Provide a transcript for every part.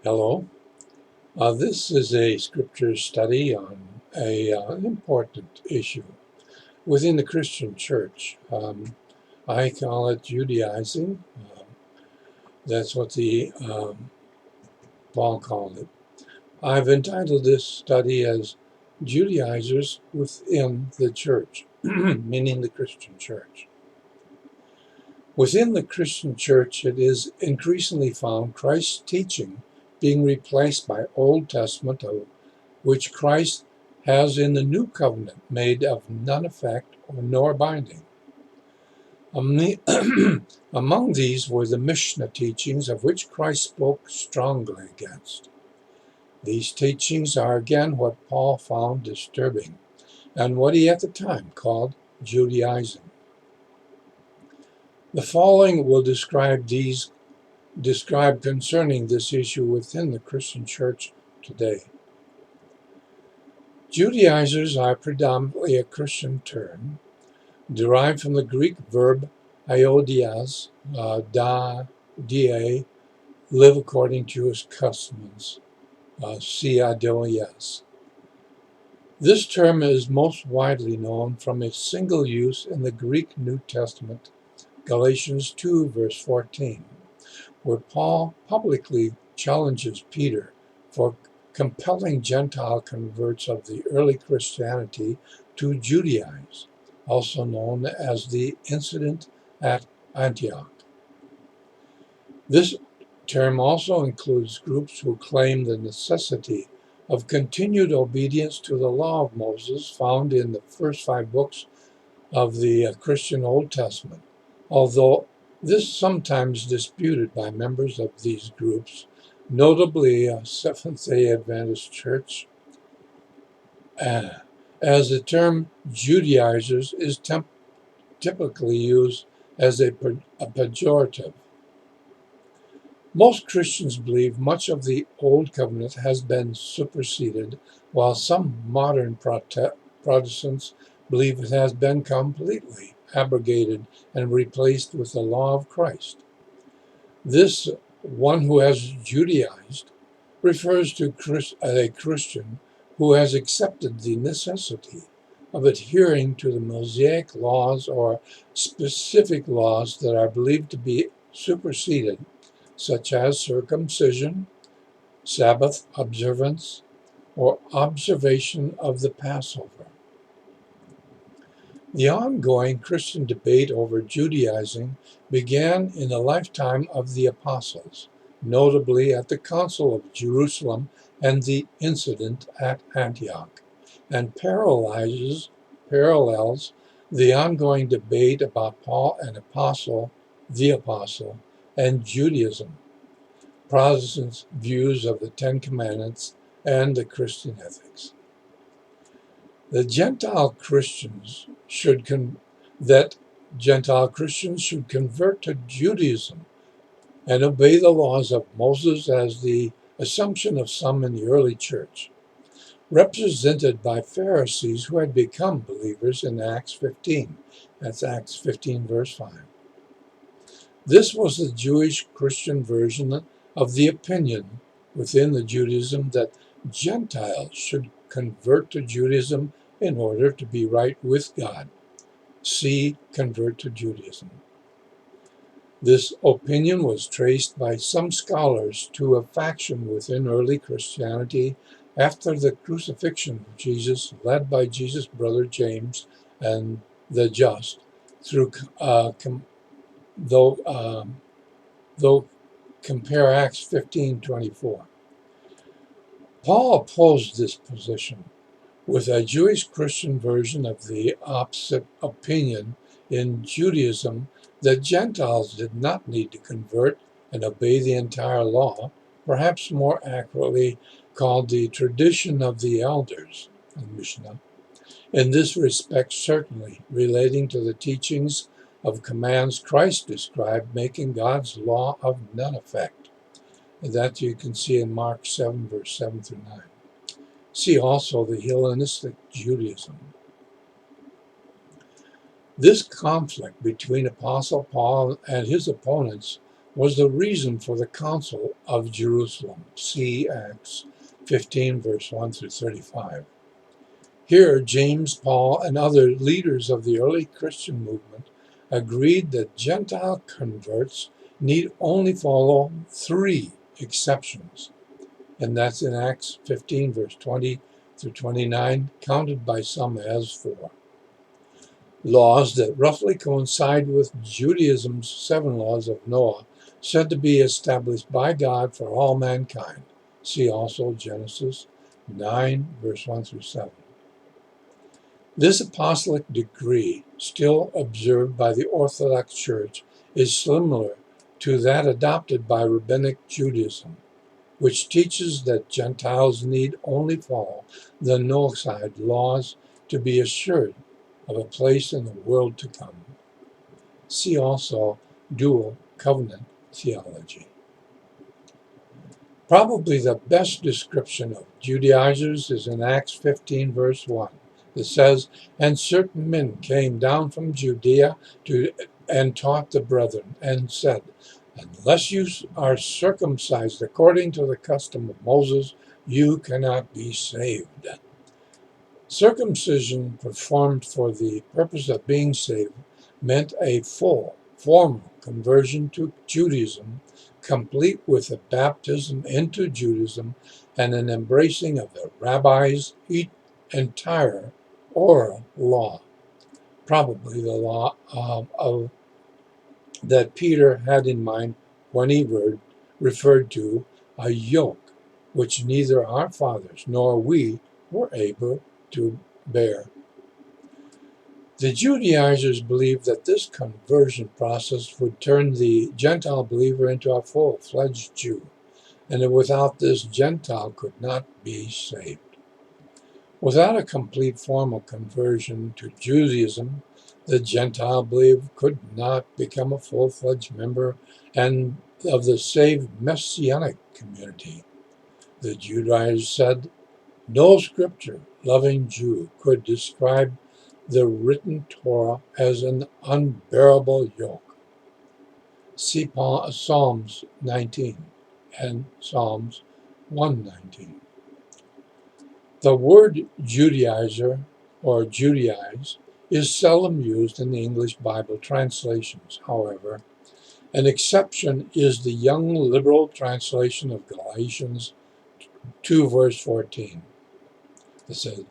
Hello. This is a scripture study on an important issue within the Christian church. I call it Judaizing. That's what the Paul called it. I've entitled this study as Judaizers within the church, meaning the Christian church. Within the Christian church, it is increasingly found Christ's teaching being replaced by Old Testament, which Christ has in the new covenant made of none effect or nor binding. Among these were the Mishnah teachings, of which Christ spoke strongly against. These teachings are again what Paul found disturbing, and what he at the time called Judaizing. The following will describe concerning this issue within the Christian church today. Judaizers are predominantly a Christian term, derived from the Greek verb iodias, live according to Jewish customs, siadoias. This term is most widely known from its single use in the Greek New Testament, Galatians 2, verse 14, where Paul publicly challenges Peter for compelling Gentile converts of the early Christianity to Judaize, also known as the incident at Antioch. This term also includes groups who claim the necessity of continued obedience to the law of Moses found in the first 5 books of the Christian Old Testament, although this is sometimes disputed by members of these groups, notably Seventh-day Adventist Church, as the term Judaizers is typically used as a pejorative. Most Christians believe much of the Old Covenant has been superseded, while some modern Protestants believe it has been completely abrogated and replaced with the law of Christ. This one who has Judaized refers to a Christian who has accepted the necessity of adhering to the Mosaic laws or specific laws that are believed to be superseded, such as circumcision, Sabbath observance, or observation of the Passover. The ongoing Christian debate over Judaizing began in the lifetime of the apostles, notably at the Council of Jerusalem and the incident at Antioch, and parallels the ongoing debate about Paul the apostle, and Judaism, Protestants' views of the Ten Commandments and the Christian ethics. The Gentile Christians should convert to Judaism and obey the laws of Moses as the assumption of some in the early church, represented by Pharisees who had become believers in Acts 15. That's Acts 15, verse 5. This was the Jewish Christian version of the opinion within the Judaism that Gentiles should convert to Judaism in order to be right with God. See, convert to Judaism. This opinion was traced by some scholars to a faction within early Christianity after the crucifixion of Jesus, led by Jesus' brother James and the just, though compare Acts 15:24. Paul opposed this position with a Jewish Christian version of the opposite opinion in Judaism that Gentiles did not need to convert and obey the entire law, perhaps more accurately called the tradition of the elders, the Mishnah, in this respect certainly relating to the teachings of commands Christ described making God's law of none effect. And that you can see in Mark 7, verse 7 through 9. See also the Hellenistic Judaism. This conflict between Apostle Paul and his opponents was the reason for the Council of Jerusalem. See Acts 15, verse 1 through 35. Here, James, Paul, and other leaders of the early Christian movement agreed that Gentile converts need only follow three exceptions, and that's in Acts 15, verse 20 through 29, counted by some as four. Laws that roughly coincide with Judaism's 7 laws of Noah, said to be established by God for all mankind. See also Genesis 9, verse 1 through 7. This apostolic decree, still observed by the Orthodox Church, is similar to that adopted by Rabbinic Judaism, which teaches that Gentiles need only follow the Noahide laws to be assured of a place in the world to come. See also dual covenant theology. Probably the best description of Judaizers is in Acts 15, verse 1. It says, "And certain men came down from Judea and taught the brethren, and said, Unless you are circumcised according to the custom of Moses, you cannot be saved." Circumcision performed for the purpose of being saved meant a full, formal conversion to Judaism, complete with a baptism into Judaism and an embracing of the rabbi's entire oral law, probably the law that Peter had in mind when he referred to a yoke which neither our fathers nor we were able to bear. The Judaizers believed that this conversion process would turn the Gentile believer into a full-fledged Jew, and that without this, Gentile could not be saved. Without a complete formal conversion to Judaism, the Gentile believer could not become a full-fledged member and of the saved Messianic community. The Judaizers said, no scripture-loving Jew could describe the written Torah as an unbearable yoke. See Psalms 19 and Psalms 119. The word Judaizer or Judaize is seldom used in the English Bible translations. However, an exception is the Young Liberal translation of Galatians 2, verse 14. It says,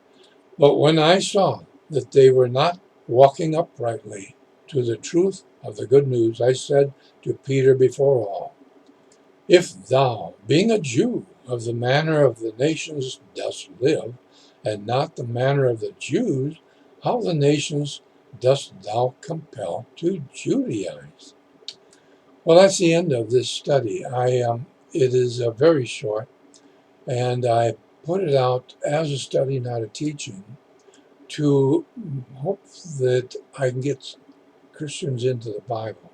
"But when I saw that they were not walking uprightly to the truth of the good news, I said to Peter before all, If thou, being a Jew, of the manner of the nations dost live, and not the manner of the Jews, how the nations dost thou compel to Judaize?" Well, that's the end of this study. It is very short, and I put it out as a study, not a teaching, to hope that I can get Christians into the Bible,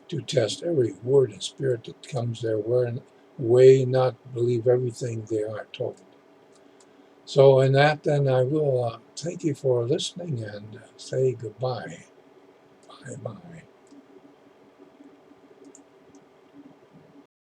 to test every word and spirit that comes their way, not believe everything they are told. So in that, then, I will thank you for listening and say goodbye. Bye-bye.